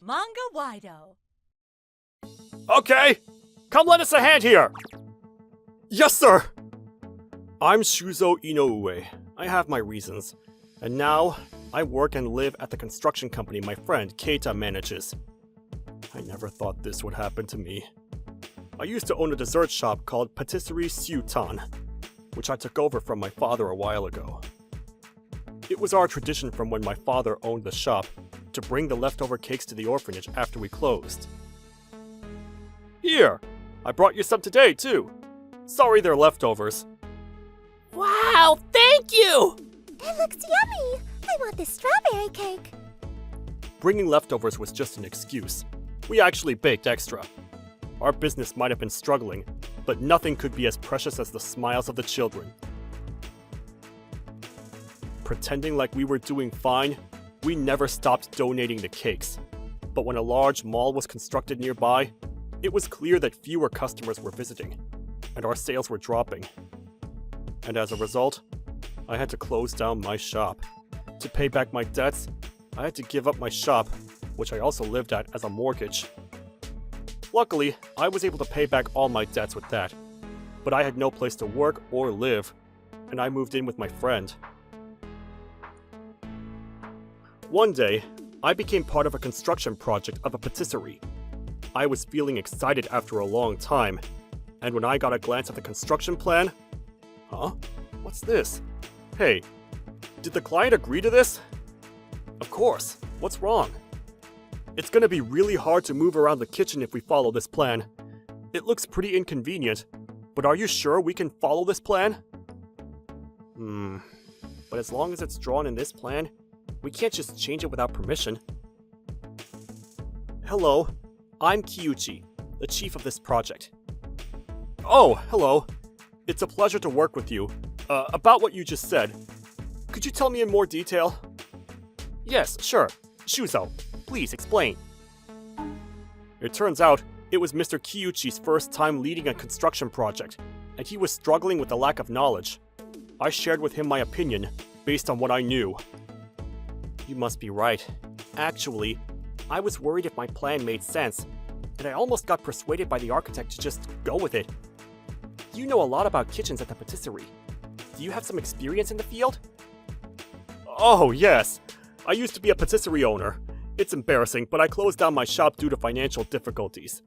Manga-Waido. Okay, come lend us a hand here! Yes, sir! I'm Shuzo Inoue. I have my reasons. And now, I work and live at the construction company my friend Keita manages. I never thought this would happen to me. I used to own a dessert shop called Patisserie Sutan, which I took over from my father a while ago. It was our tradition from when my father owned the shop to bring the leftover cakes to the orphanage after we closed. Here! I brought you some today, too. Sorry they're leftovers. Wow, thank you! It looks yummy! I want this strawberry cake. Bringing leftovers was just an excuse. We actually baked extra. Our business might have been struggling, but nothing could be as precious as the smiles of the children. Pretending like we were doing fine, we never stopped donating the cakes. But when a large mall was constructed nearby, it was clear that fewer customers were visiting, and our sales were dropping. And as a result, I had to close down my shop. To pay back my debts, I had to give up my shop, which I also lived at as a mortgage. Luckily, I was able to pay back all my debts with that, but I had no place to work or live, and I moved in with my friend. One day, I became part of a construction project of a patisserie. I was feeling excited after a long time, and when I got a glance at the construction plan... Huh? What's this? Hey, did the client agree to this? Of course. What's wrong? It's gonna be really hard to move around the kitchen if we follow this plan. It looks pretty inconvenient, but are you sure we can follow this plan? But as long as it's drawn in this plan, we can't just change it without permission. Hello, I'm Kyuchi, the chief of this project. Oh, hello. It's a pleasure to work with you. About what you just said, could you tell me in more detail? Yes, sure. Shuzo, please explain. It turns out, it was Mr. Kyuchi's first time leading a construction project, and he was struggling with a lack of knowledge. I shared with him my opinion, based on what I knew. You must be right. Actually, I was worried if my plan made sense, and I almost got persuaded by the architect to just go with it. You know a lot about kitchens at the patisserie. Do you have some experience in the field? Oh, yes. I used to be a patisserie owner. It's embarrassing, but I closed down my shop due to financial difficulties.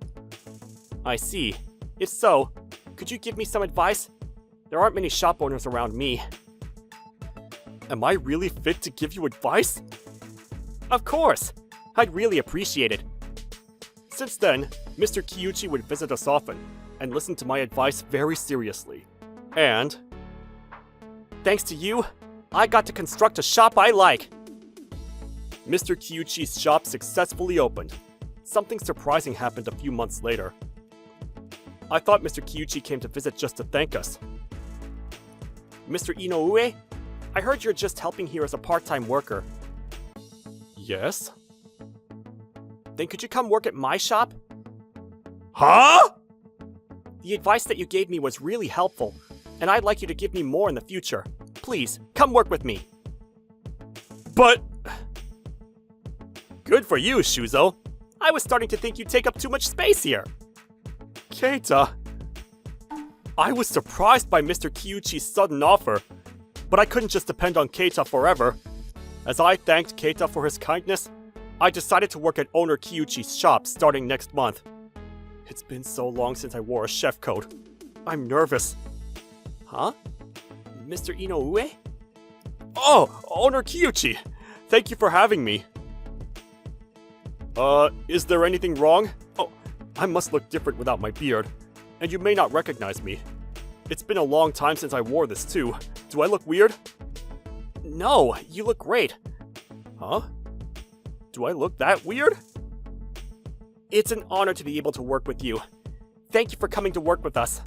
I see. If so, could you give me some advice? There aren't many shop owners around me. Am I really fit to give you advice? Of course! I'd really appreciate it. Since then, Mr. Kyuchi would visit us often, and listen to my advice very seriously. And... thanks to you, I got to construct a shop I like! Mr. Kyuchi's shop successfully opened. Something surprising happened a few months later. I thought Mr. Kyuchi came to visit just to thank us. Mr. Inoue? I heard you're just helping here as a part-time worker. Yes? Then could you come work at my shop? Huh? The advice that you gave me was really helpful, and I'd like you to give me more in the future. Please, come work with me. But... good for you, Shuzo. I was starting to think you'd take up too much space here. Keita... I was surprised by Mr. Kyuchi's sudden offer, but I couldn't just depend on Keita forever. As I thanked Keita for his kindness, I decided to work at owner Kyuchi's shop starting next month. It's been so long since I wore a chef coat. I'm nervous. Huh? Mr. Inoue? Oh, owner Kyuchi! Thank you for having me. Is there anything wrong? Oh, I must look different without my beard, and you may not recognize me. It's been a long time since I wore this too. Do I look weird? No, you look great. Huh? Do I look that weird? It's an honor to be able to work with you. Thank you for coming to work with us.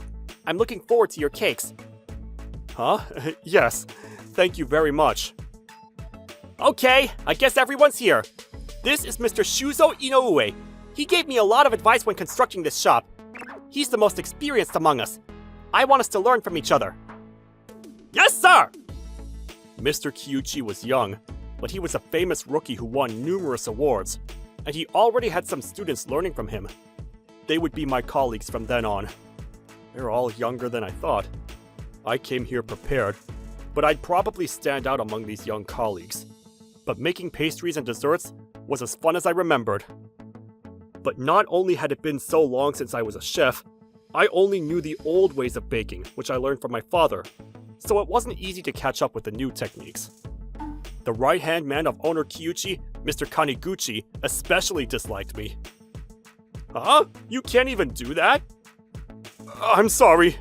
I'm looking forward to your cakes. Huh? Yes. Thank you very much. Okay, I guess everyone's here. This is Mr. Shuzo Inoue. He gave me a lot of advice when constructing this shop. He's the most experienced among us. I want us to learn from each other. Yes, sir! Mr. Kyuchi was young, but he was a famous rookie who won numerous awards. and he already had some students learning from him. They would be my colleagues from then on. They're all younger than I thought. I came here prepared, but I'd probably stand out among these young colleagues. But making pastries and desserts was as fun as I remembered. But not only had it been so long since I was a chef, I only knew the old ways of baking, which I learned from my father, so it wasn't easy to catch up with the new techniques. The right-hand man of owner Kyuchi, Mr. Kaniguchi, especially disliked me. Huh? You can't even do that? I'm sorry.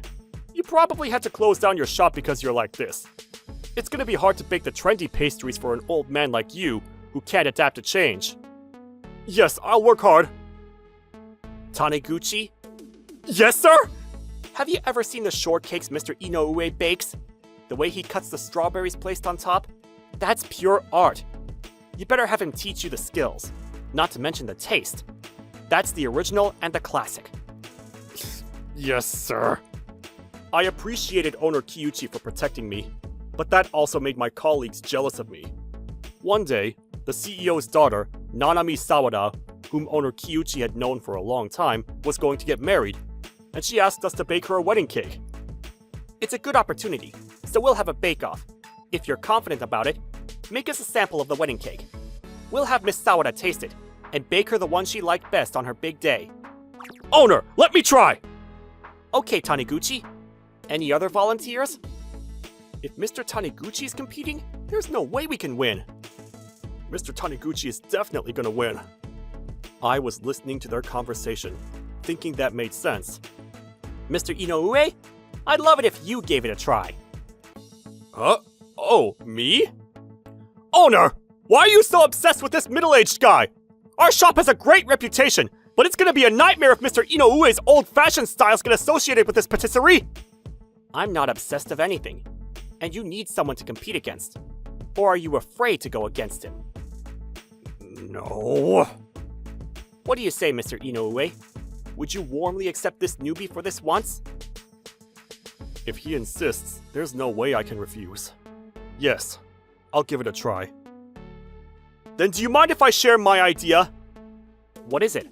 You probably had to close down your shop because you're like this. It's gonna be hard to bake the trendy pastries for an old man like you who can't adapt to change. Yes, I'll work hard. Taniguchi? Yes, sir? Have you ever seen the shortcakes Mr. Inoue bakes? The way he cuts the strawberries placed on top? That's pure art. You better have him teach you the skills, not to mention the taste. That's the original and the classic. Yes, sir. I appreciated owner Kyuchi for protecting me, but that also made my colleagues jealous of me. One day, the CEO's daughter, Nanami Sawada, whom owner Kyuchi had known for a long time, was going to get married, and she asked us to bake her a wedding cake. It's a good opportunity, so we'll have a bake-off. If you're confident about it, make us a sample of the wedding cake. We'll have Miss Sawada taste it, and bake her the one she liked best on her big day. Owner, let me try! Okay, Taniguchi. Any other volunteers? If Mr. Taniguchi is competing, there's no way we can win. Mr. Taniguchi is definitely gonna win. I was listening to their conversation, thinking that made sense. Mr. Inoue, I'd love it if you gave it a try. Huh? Oh, me? Owner! Why are you so obsessed with this middle-aged guy? Our shop has a great reputation, but it's gonna be a nightmare if Mr. Inoue's old-fashioned styles get associated with this patisserie! I'm not obsessed of anything, and you need someone to compete against. Or are you afraid to go against him? No. What do you say, Mr. Inoue? Would you warmly accept this newbie for this once? If he insists, there's no way I can refuse. Yes, I'll give it a try. Then do you mind if I share my idea? What is it?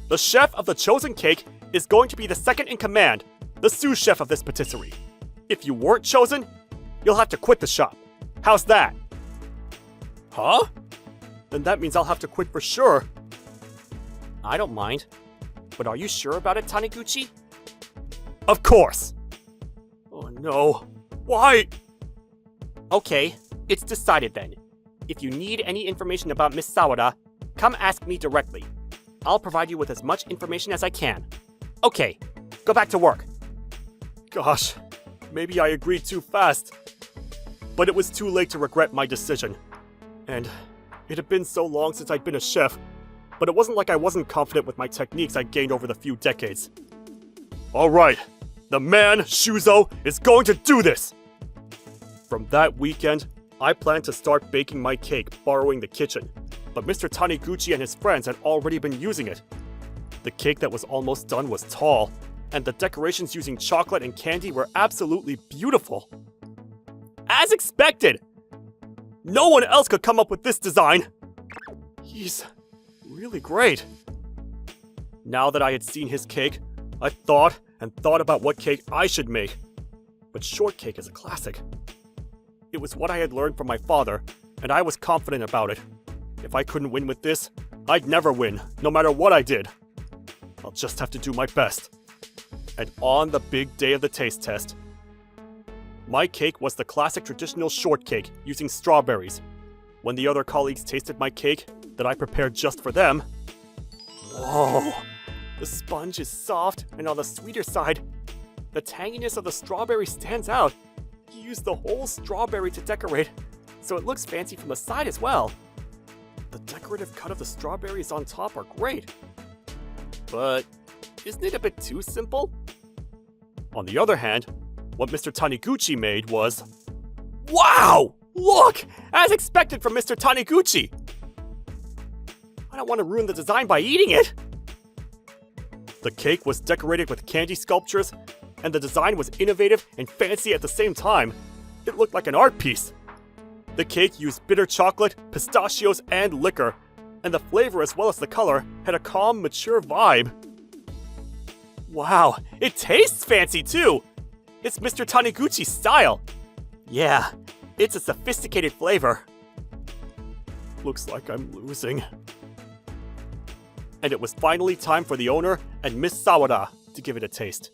The chef of the chosen cake is going to be the second in command, the sous chef of this patisserie. If you weren't chosen, you'll have to quit the shop. How's that? Huh? Then that means I'll have to quit for sure. I don't mind. But are you sure about it, Taniguchi? Of course! Oh no. Why? Okay, it's decided then. If you need any information about Miss Sawada, come ask me directly. I'll provide you with as much information as I can. Okay, go back to work. Gosh, maybe I agreed too fast. But it was too late to regret my decision. And it had been so long since I'd been a chef, but it wasn't like I wasn't confident with my techniques I'd gained over the few decades. Alright, the man, Shuzo, is going to do this! From that weekend, I planned to start baking my cake, borrowing the kitchen, but Mr. Taniguchi and his friends had already been using it. The cake that was almost done was tall, and the decorations using chocolate and candy were absolutely beautiful. As expected! No one else could come up with this design! He's really great. Now that I had seen his cake, I thought and thought about what cake I should make. But shortcake is a classic. It was what I had learned from my father, and I was confident about it. If I couldn't win with this, I'd never win, no matter what I did. I'll just have to do my best. And on the big day of the taste test, my cake was the classic traditional shortcake using strawberries. When the other colleagues tasted my cake that I prepared just for them, whoa! The sponge is soft and on the sweeter side. The tanginess of the strawberry stands out. He used the whole strawberry to decorate, so it looks fancy from the side as well. The decorative cut of the strawberries on top are great. But isn't it a bit too simple? On the other hand, what Mr. Taniguchi made was... Wow! Look! As expected from Mr. Taniguchi! I don't want to ruin the design by eating it! The cake was decorated with candy sculptures, and the design was innovative and fancy at the same time. It looked like an art piece. The cake used bitter chocolate, pistachios, and liquor, and the flavor as well as the color had a calm, mature vibe. Wow, it tastes fancy too! It's Mr. Taniguchi's style! Yeah, it's a sophisticated flavor. Looks like I'm losing. And it was finally time for the owner and Miss Sawada to give it a taste.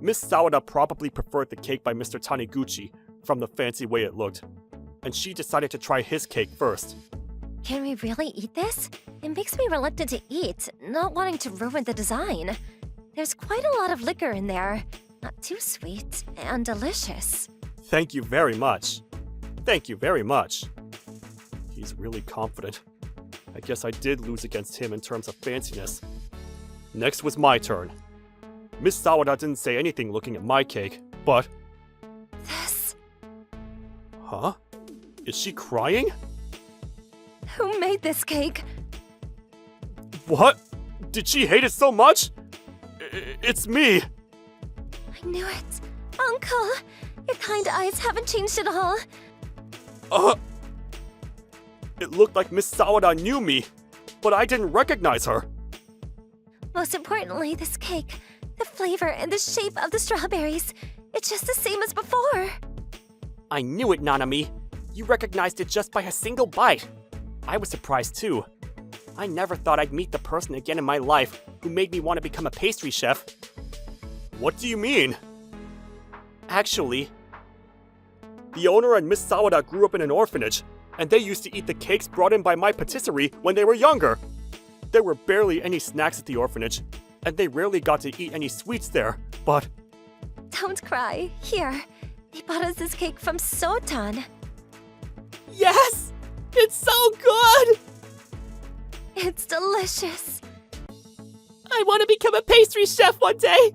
Miss Sawada probably preferred the cake by Mr. Taniguchi from the fancy way it looked, and she decided to try his cake first. Can we really eat this? It makes me reluctant to eat, not wanting to ruin the design. There's quite a lot of liquor in there. Not too sweet and delicious. Thank you very much. Thank you very much. He's really confident. I guess I did lose against him in terms of fanciness. Next was my turn. Miss Sawada didn't say anything looking at my cake, but... This... Huh? Is she crying? Who made this cake? What? Did she hate it so much? It's me! I knew it. Uncle! Your kind eyes haven't changed at all. It looked like Miss Sawada knew me, but I didn't recognize her. Most importantly, this cake. The flavor and the shape of the strawberries. It's just the same as before. I knew it, Nanami. You recognized it just by a single bite. I was surprised too. I never thought I'd meet the person again in my life who made me want to become a pastry chef. What do you mean? Actually, The owner and Miss Sawada grew up in an orphanage, and they used to eat the cakes brought in by my patisserie when they were younger. There were barely any snacks at the orphanage, and they rarely got to eat any sweets there, but... Don't cry. Here. They bought us this cake from Sotan. yes! It's so good! It's delicious. I want to become a pastry chef one day!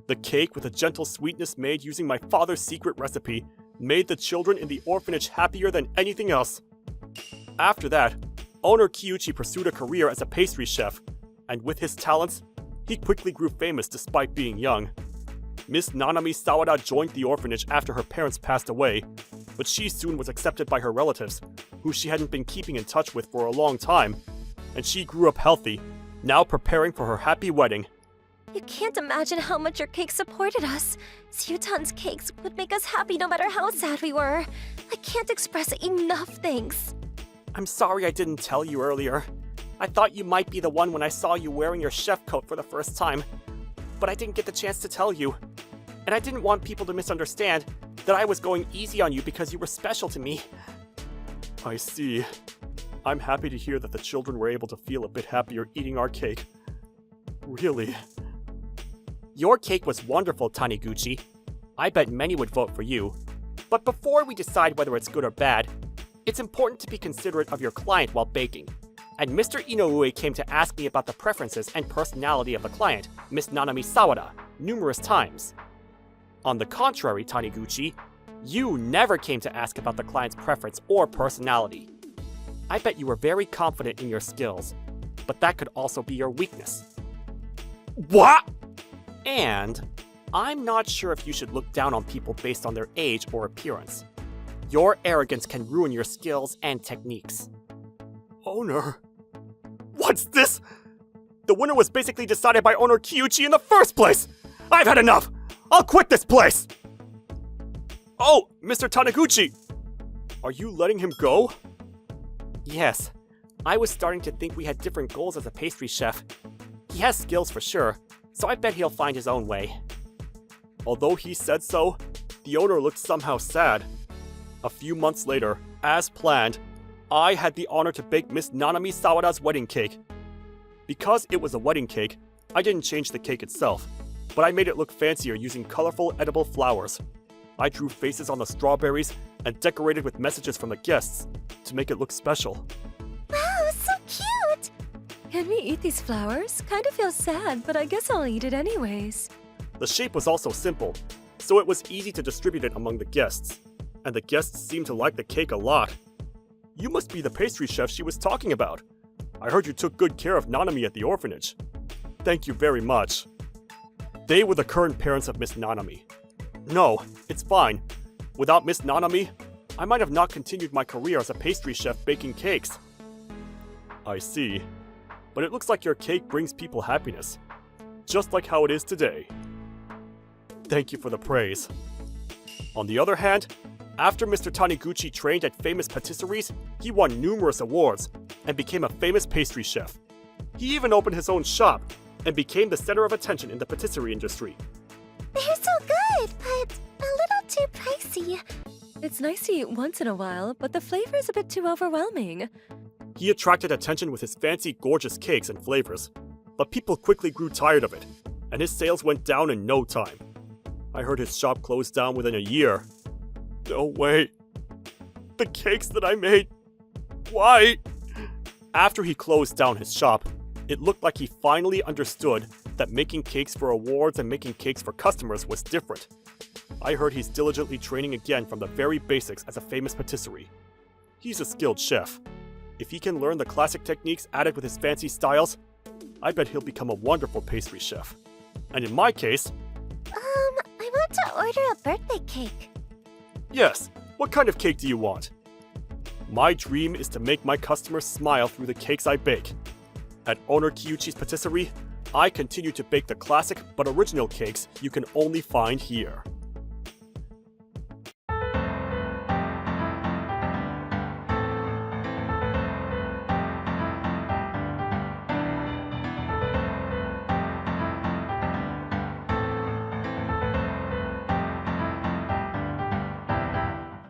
The cake, with a gentle sweetness made using my father's secret recipe, made the children in the orphanage happier than anything else. After that, owner Kyuchi pursued a career as a pastry chef, and with his talents, he quickly grew famous despite being young. Miss Nanami Sawada joined the orphanage after her parents passed away, but she soon was accepted by her relatives, who she hadn't been keeping in touch with for a long time, and she grew up healthy, now preparing for her happy wedding. You can't imagine how much your cake supported us. Sutan's cakes would make us happy no matter how sad we were. I can't express enough thanks. I'm sorry I didn't tell you earlier. I thought you might be the one when I saw you wearing your chef coat for the first time. But I didn't get the chance to tell you. And I didn't want people to misunderstand that I was going easy on you because you were special to me. I see. I'm happy to hear that the children were able to feel a bit happier eating our cake. Really. Your cake was wonderful, Taniguchi. I bet many would vote for you. But before we decide whether it's good or bad, it's important to be considerate of your client while baking. And Mr. Inoue came to ask me about the preferences and personality of the client, Miss Nanami Sawada, numerous times. On the contrary, Taniguchi, you never came to ask about the client's preference or personality. I bet you were very confident in your skills, but that could also be your weakness. What? And I'm not sure if you should look down on people based on their age or appearance. Your arrogance can ruin your skills and techniques. Owner? What's this? The winner was basically decided by owner Kyuchi in the first place! I've had enough! I'll quit this place! Oh, Mr. Taniguchi! Are you letting him go? Yes, I was starting to think we had different goals as a pastry chef. He has skills for sure, so I bet he'll find his own way. Although he said so, the owner looked somehow sad. A few months later, as planned, I had the honor to bake Miss Nanami Sawada's wedding cake. Because it was a wedding cake, I didn't change the cake itself, but I made it look fancier using colorful edible flowers. I drew faces on the strawberries and decorated with messages from the guests to make it look special. Wow, so cute! Can we eat these flowers? Kind of feel sad, but I guess I'll eat it anyways. The shape was also simple, so it was easy to distribute it among the guests, and the guests seemed to like the cake a lot. You must be the pastry chef she was talking about. I heard you took good care of Nanami at the orphanage. Thank you very much. They were the current parents of Miss Nanami. No, it's fine. Without Miss Nanami, I might have not continued my career as a pastry chef baking cakes. I see. But it looks like your cake brings people happiness. Just like how it is today. Thank you for the praise. On the other hand, after Mr. Taniguchi trained at famous patisseries, he won numerous awards and became a famous pastry chef. He even opened his own shop and became the center of attention in the patisserie industry. They're so good, but a little too pricey. It's nice to eat once in a while, but the flavor is a bit too overwhelming. He attracted attention with his fancy, gorgeous cakes and flavors, but people quickly grew tired of it, and his sales went down in no time. I heard his shop closed down within a year. No way. The cakes that I made. Why? After he closed down his shop, it looked like he finally understood that making cakes for awards and making cakes for customers was different. I heard he's diligently training again from the very basics as a famous patisserie. He's a skilled chef. If he can learn the classic techniques added with his fancy styles, I bet he'll become a wonderful pastry chef. And in my case... I want to order a birthday cake. Yes, what kind of cake do you want? My dream is to make my customers smile through the cakes I bake. At owner Kyuchi's Patisserie, I continue to bake the classic but original cakes you can only find here.